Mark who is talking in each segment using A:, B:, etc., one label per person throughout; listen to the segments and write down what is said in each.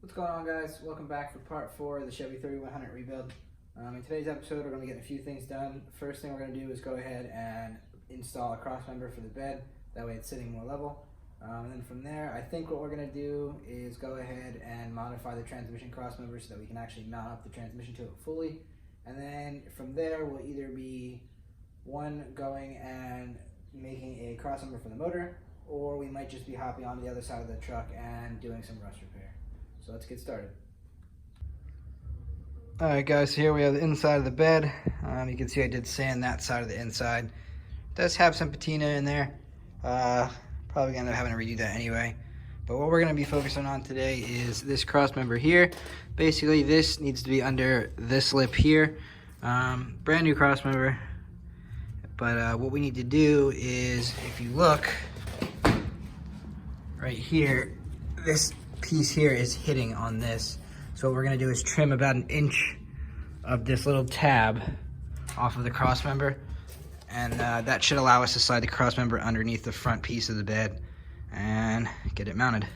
A: What's going on, guys? Welcome back for part 4 of the Chevy 3100 rebuild. In today's episode, we're going to get a few things done. First thing we're going to do is go ahead and install a cross member for the bed. That way it's sitting more level. And then from there, I think what we're going to do is go ahead and modify the transmission cross member so that we can actually mount up the transmission to it fully. And then from there, we'll either be going and making a cross member for the motor, or we might just be hopping onto the other side of the truck and doing some rust repair. So let's get started. Alright guys, so here we have the inside of the bed. You can see I did sand that side of the inside. It does have some patina in there. Probably gonna end up having to redo that anyway. But what we're gonna be focusing on today is this cross member here. Basically this needs to be under this lip here. Brand new cross member. But what we need to do is, if you look right here, this piece here is hitting on this. So what we're gonna do is trim about 1 inch of this little tab off of the cross member, and that should allow us to slide the cross member underneath the front piece of the bed and get it mounted.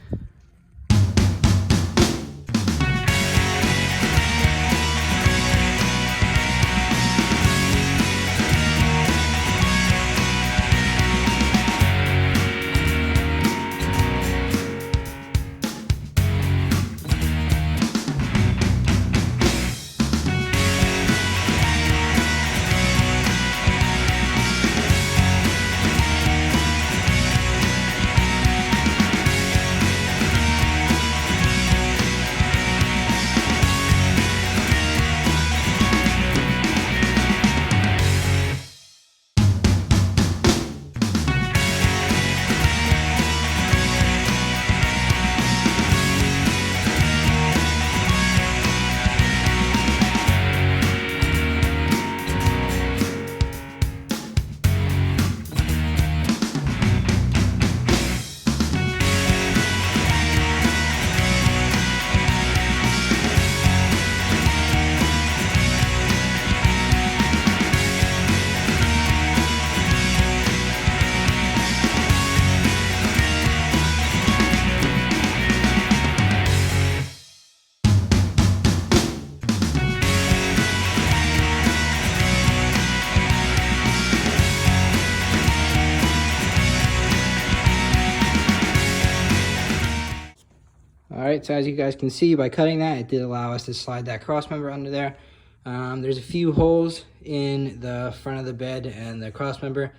A: Alright, so as you guys can see, by cutting that, it did allow us to slide that cross member under there. There's a few holes in the front of the bed and the cross member.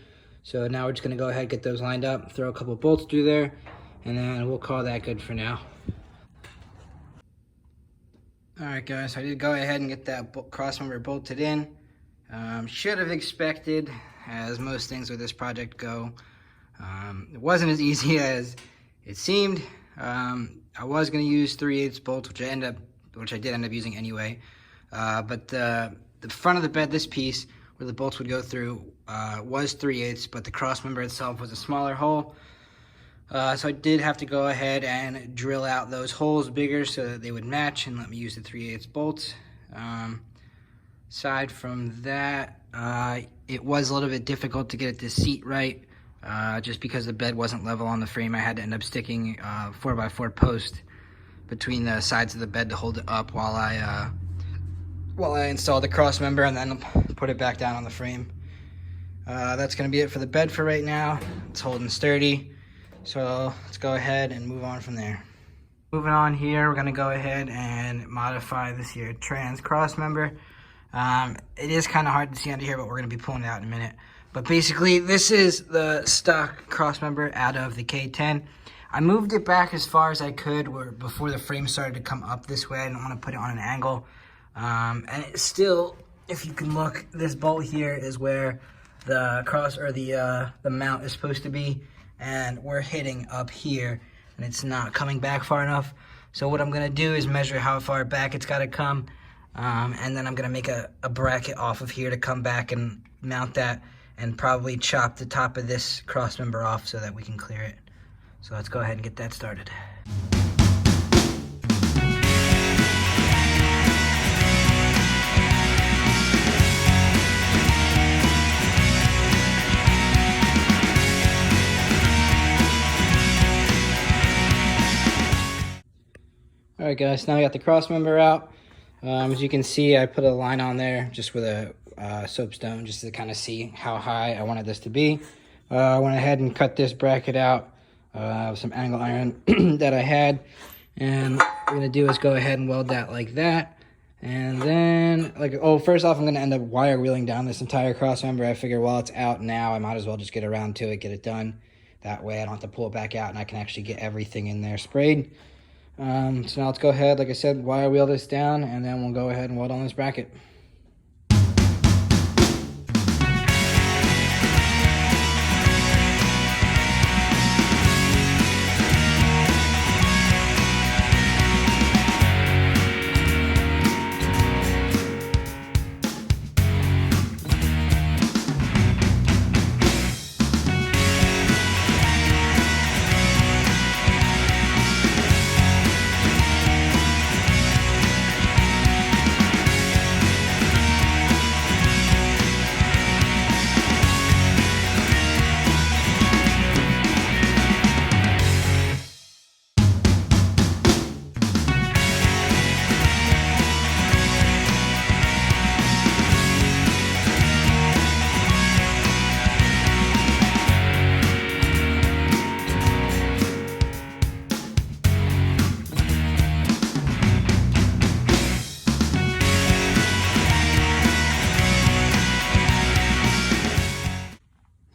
A: So now we're just going to go ahead and get those lined up, throw a couple bolts through there, and then we'll call that good for now. Alright guys, so I did go ahead and get that cross member bolted in. Should have expected, as most things with this project go, it wasn't as easy as it seemed. I was going to use 3/8 bolts, which I did end up using anyway. But the front of the bed, this piece where the bolts would go through, was 3/8, but the cross member itself was a smaller hole. So I did have to go ahead and drill out those holes bigger so that they would match and let me use the 3/8 bolts. Aside from that, it was a little bit difficult to get it to seat right. Just because the bed wasn't level on the frame, I had to end up sticking 4x4 post between the sides of the bed to hold it up while I installed the cross member and then put it back down on the frame. That's going to be it for the bed for right now. It's holding sturdy, so let's go ahead and move on from there. Moving on here, we're going to go ahead and modify this here trans cross member. It is kind of hard to see under here, but we're going to be pulling it out in a minute. But basically, this is the stock cross member out of the K10. I moved it back as far as I could before the frame started to come up this way. I didn't want to put it on an angle. And it's still, if you can look, this bolt here is where the the mount is supposed to be. And we're hitting up here, and it's not coming back far enough. So what I'm going to do is measure how far back it's got to come. And then I'm going to make a bracket off of here to come back and mount that, and probably chop the top of this cross member off so that we can clear it. So let's go ahead and get that started. All right, guys, now I got the cross member out. As you can see, I put a line on there just with a soapstone just to kind of see how high I wanted this to be. I went ahead and cut this bracket out with some angle iron that I had. And what we're gonna do is go ahead and weld that like that. And then, first off, I'm gonna end up wire wheeling down this entire cross member. I figure while it's out now, I might as well just get around to it, get it done. That way I don't have to pull it back out and I can actually get everything in there sprayed. So now let's go ahead, like I said, wire wheel this down, and then we'll go ahead and weld on this bracket.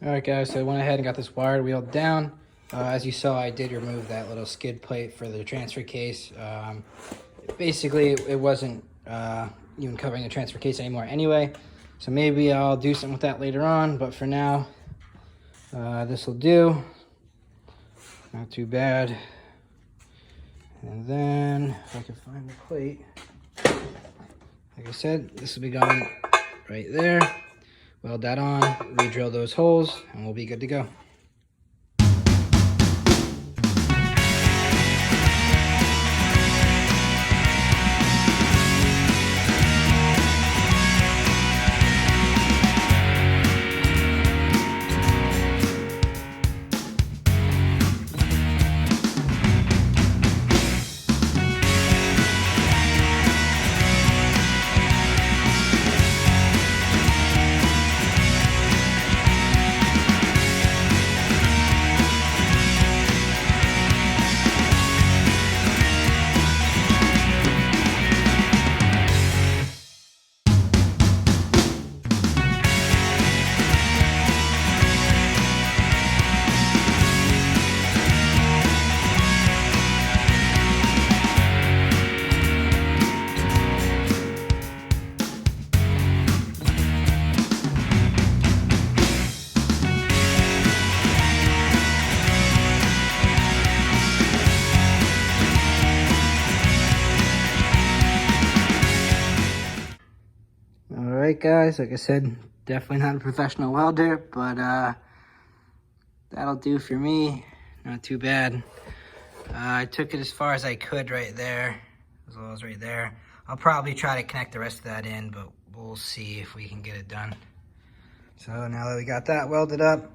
A: Alright guys, so I went ahead and got this wire wheeled down. As you saw, I did remove that little skid plate for the transfer case. Basically, it wasn't even covering the transfer case anymore anyway. So maybe I'll do something with that later on, but for now, this will do. Not too bad. And then, if I can find the plate, like I said, this will be going right there. Weld that on, re-drill those holes, and we'll be good to go. Alright guys, like I said, definitely not a professional welder, but that'll do for me. Not too bad. I took it as far as I could right there, as well as right there. I'll probably try to connect the rest of that in, but we'll see if we can get it done. So now that we got that welded up,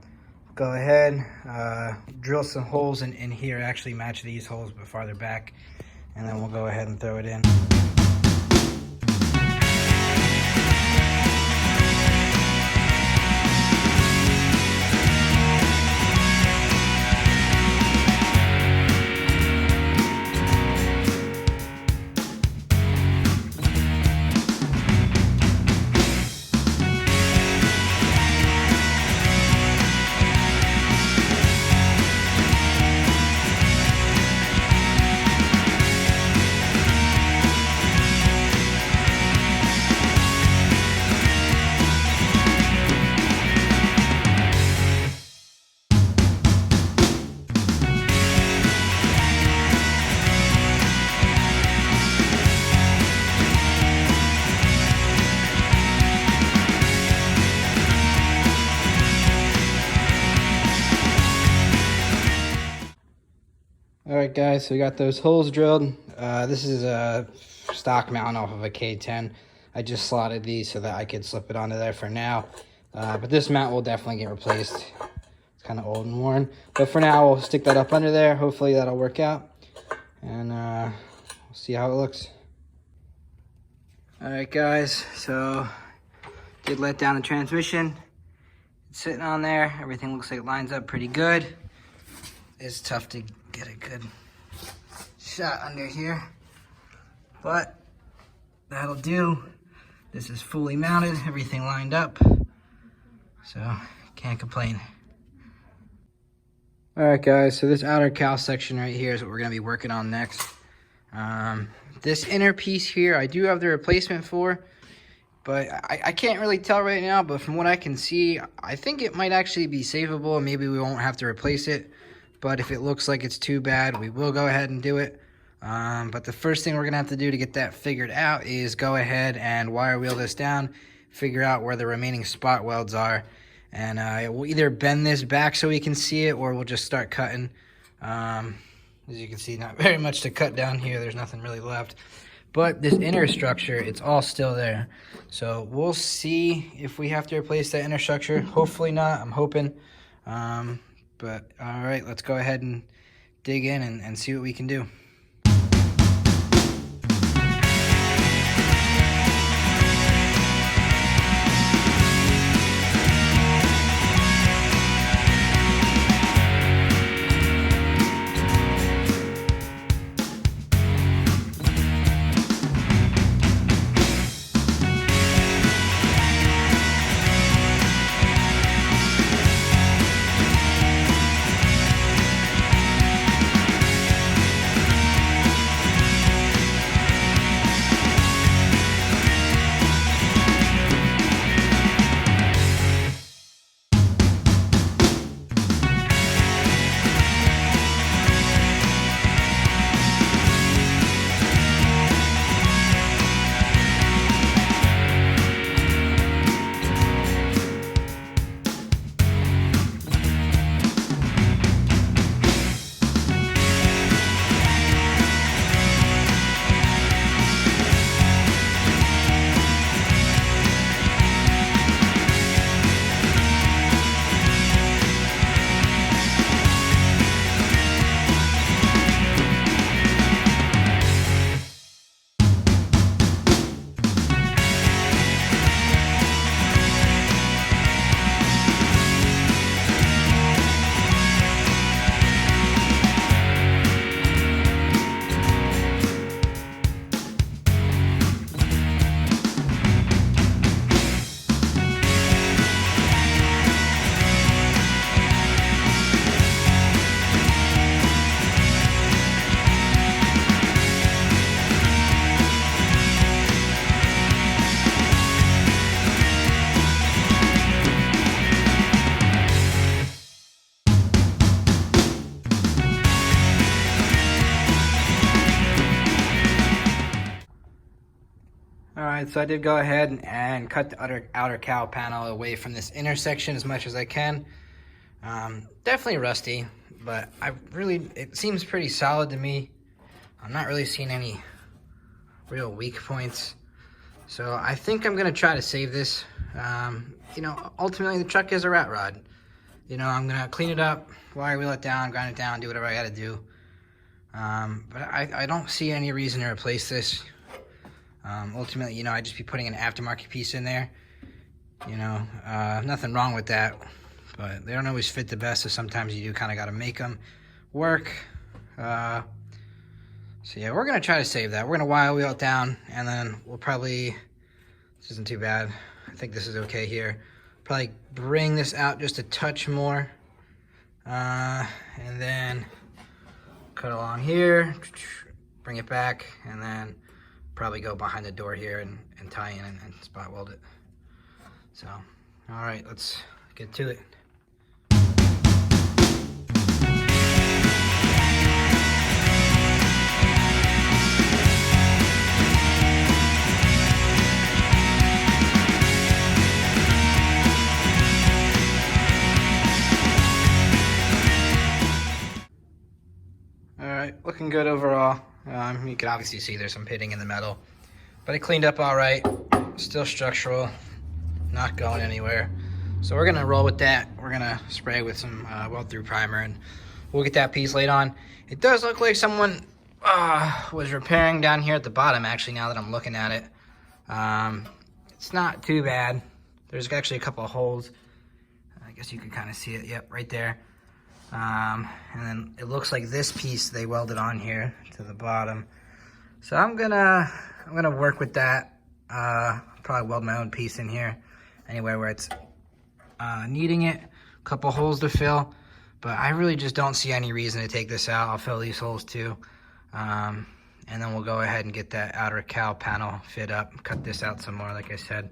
A: go ahead, drill some holes in here, actually match these holes but farther back, and then we'll go ahead and throw it in. Alright guys, so we got those holes drilled. This is a stock mount off of a K10. I just slotted these so that I could slip it onto there for now. But this mount will definitely get replaced. It's kind of old and worn. But for now, we'll stick that up under there. Hopefully that'll work out. And we'll see how it looks. All right, guys, so did let down the transmission. It's sitting on there. Everything looks like it lines up pretty good. It's tough to get a good shot under here, but that'll do. This is fully mounted, everything lined up, so can't complain. All right, guys, so this outer cowl section right here is what we're gonna be working on next. This inner piece here, I do have the replacement for, but I can't really tell right now, but from what I can see, I think it might actually be savable, and maybe we won't have to replace it. But if it looks like it's too bad, we will go ahead and do it. But the first thing we're gonna have to do to get that figured out is go ahead and wire wheel this down, figure out where the remaining spot welds are, and we'll either bend this back so we can see it, or we'll just start cutting. As you can see, not very much to cut down here. There's nothing really left. But this inner structure, it's all still there. So we'll see if we have to replace that inner structure. Hopefully not, I'm hoping. But all right, let's go ahead and dig in and see what we can do. Alright, so I did go ahead and cut the outer cowl panel away from this intersection as much as I can. Definitely rusty, but it seems pretty solid to me. I'm not really seeing any real weak points. So I think I'm gonna try to save this. You know, ultimately the truck is a rat rod. You know, I'm gonna clean it up, wire wheel it down, grind it down, do whatever I gotta do. But I don't see any reason to replace this. Ultimately, you know, I'd just be putting an aftermarket piece in there. You know, nothing wrong with that, but they don't always fit the best, so sometimes you do kind of got to make them work. So yeah, we're going to try to save that. We're going to wire wheel it down, and then we'll probably, this isn't too bad. I think this is okay here. Probably bring this out just a touch more. And then cut along here, bring it back, and then probably go behind the door here and tie in and spot weld it. So, all right, let's get to it. All right, looking good overall. You can obviously see there's some pitting in the metal, but it cleaned up all right. Still structural, not going anywhere. So we're gonna roll with that. We're gonna spray with some weld-through primer, and we'll get that piece laid on. It does look like someone was repairing down here at the bottom, actually, now that I'm looking at it. It's not too bad. There's actually a couple of holes. I guess you can kind of see it, yep, right there. And then it looks like this piece they welded on here to the bottom. So I'm gonna work with that. Probably weld my own piece in here, anywhere where it's needing it. A couple holes to fill, but I really just don't see any reason to take this out. I'll fill these holes too. And then we'll go ahead and get that outer cowl panel fit up, cut this out some more, like I said.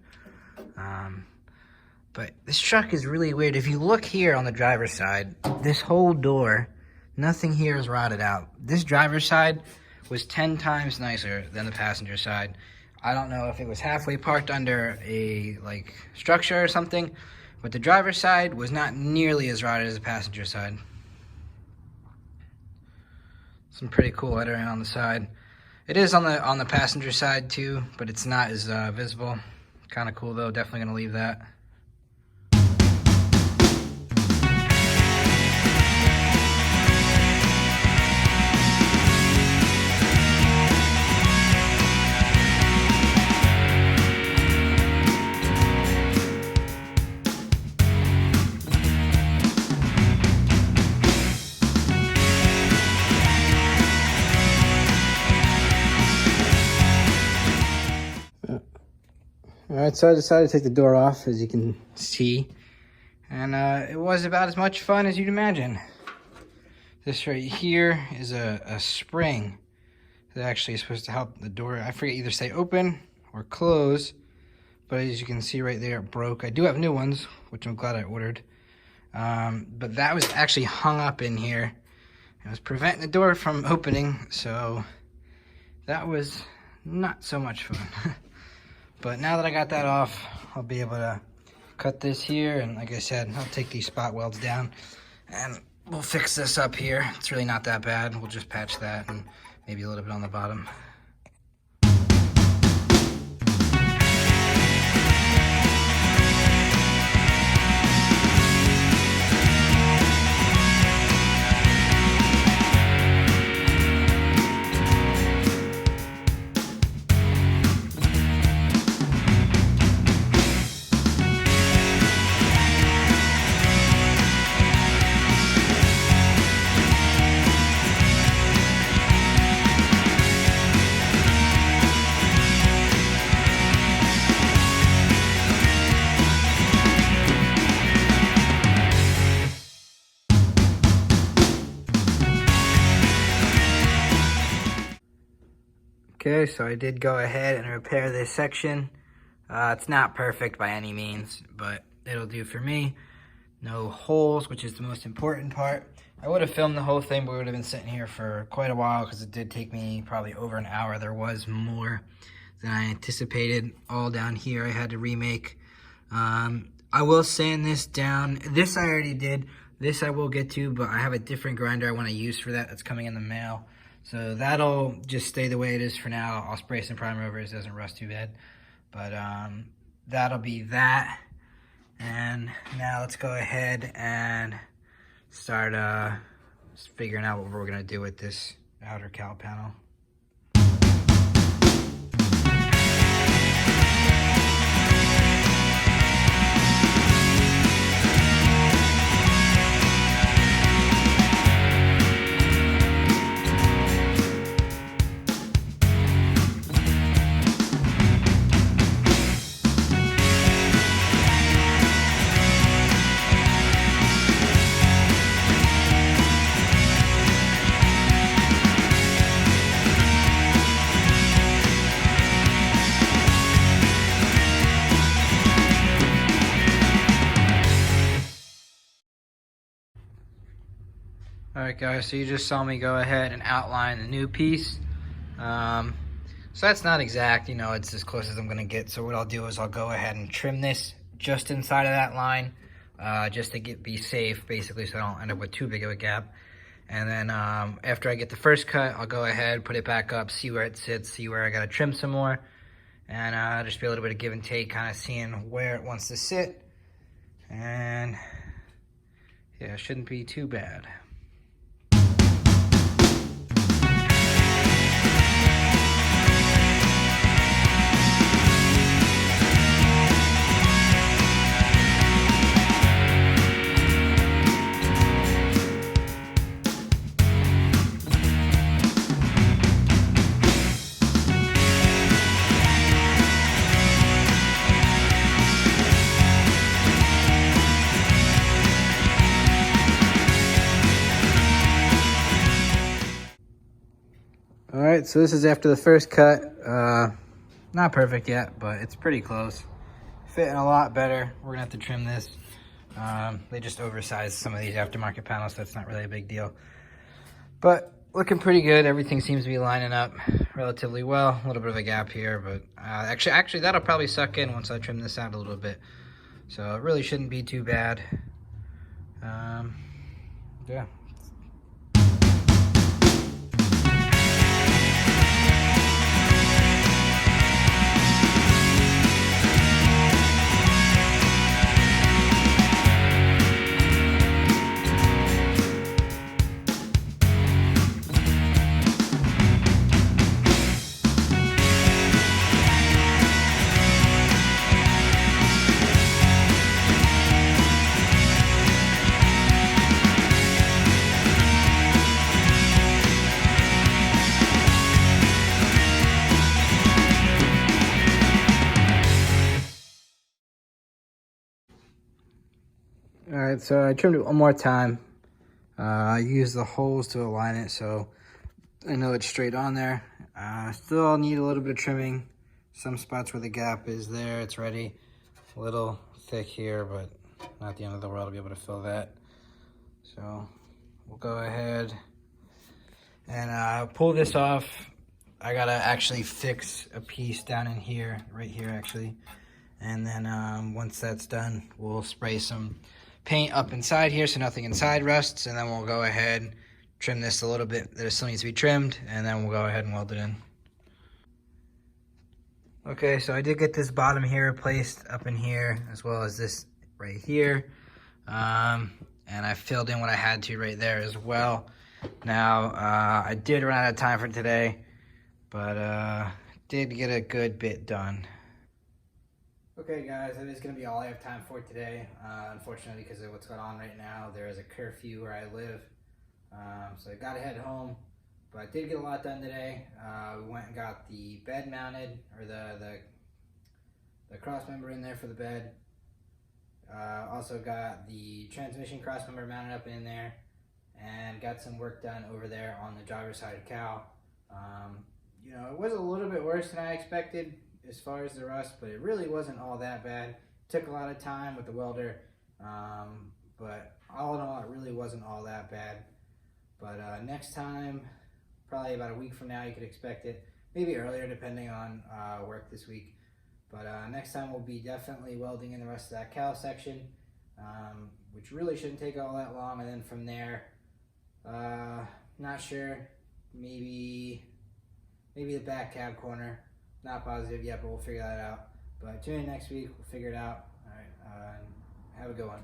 A: But this truck is really weird. If you look here on the driver's side, this whole door, nothing here is rotted out. This driver's side was 10 times nicer than the passenger side. I don't know if it was halfway parked under a structure or something, but the driver's side was not nearly as rotted as the passenger side. Some pretty cool lettering on the side. It is on the passenger side too, but it's not as visible. Kind of cool though, definitely gonna leave that. Alright, so I decided to take the door off, as you can see, and it was about as much fun as you'd imagine. This right here is a spring that actually is supposed to help the door, I forget, either stay open or close, but as you can see right there, it broke. I do have new ones, which I'm glad I ordered, but that was actually hung up in here. It was preventing the door from opening, so that was not so much fun. But now that I got that off, I'll be able to cut this here, and like I said, I'll take these spot welds down and we'll fix this up here. It's really not that bad. We'll just patch that and maybe a little bit on the bottom. Okay, so I did go ahead and repair this section. It's not perfect by any means, but it'll do for me. No holes, which is the most important part. I would have filmed the whole thing, but we would have been sitting here for quite a while because it did take me probably over an hour. There was more than I anticipated. All down here I had to remake. I will sand this down. This I already did. This I will get to, but I have a different grinder I want to use for that. That's coming in the mail. So that'll just stay the way it is for now. I'll spray some primer over it so it doesn't rust too bad. But that'll be that. And now let's go ahead and start figuring out what we're gonna do with this outer cowl panel. Alright guys, so you just saw me go ahead and outline the new piece. So that's not exact, you know, it's as close as I'm going to get. So what I'll do is I'll go ahead and trim this just inside of that line, just to be safe, basically, so I don't end up with too big of a gap. And then after I get the first cut, I'll go ahead, put it back up, see where it sits, see where I got to trim some more. And just be a little bit of give and take, kind of seeing where it wants to sit. And yeah, it shouldn't be too bad. right, so this is after the first cut. Not perfect yet, but it's pretty close. Fitting a lot better. We're gonna have to trim this. They just oversized some of these aftermarket panels, so that's not really a big deal. But looking pretty good. Everything seems to be lining up relatively well. A little bit of a gap here, but actually that'll probably suck in once I trim this out a little bit. So it really shouldn't be too bad. Yeah. All right, so I trimmed it one more time. I used the holes to align it, so I know it's straight on there. Still need a little bit of trimming. Some spots where the gap is there, it's ready. A little thick here, but not the end of the world to be able to fill that. So we'll go ahead and pull this off. I gotta actually fix a piece down in here, right here actually. And then once that's done, we'll spray some paint up inside here so nothing inside rusts, and then we'll go ahead, trim this a little bit that still needs to be trimmed, and then we'll go ahead and weld it in. Okay, so I did get this bottom here replaced up in here, as well as this right here. And I filled in what I had to right there as well. Now, I did run out of time for today, but did get a good bit done. Okay guys, that is going to be all I have time for today. Unfortunately, because of what's going on right now, there is a curfew where I live. So I got to head home, but I did get a lot done today. We went and got the bed mounted, or the cross member in there for the bed. Also got the transmission cross member mounted up in there, and got some work done over there on the driver's side of cow. You know, it was a little bit worse than I expected as far as the rust, but it really wasn't all that bad. It took a lot of time with the welder, but all in all, it really wasn't all that bad. But next time, probably about a week from now, you could expect it. Maybe earlier, depending on work this week. But next time, we'll be definitely welding in the rest of that cow section, which really shouldn't take all that long. And then from there, not sure, maybe the back cab corner. Not positive yet, but we'll figure that out. But tune in next week, we'll figure it out. All right, have a good one.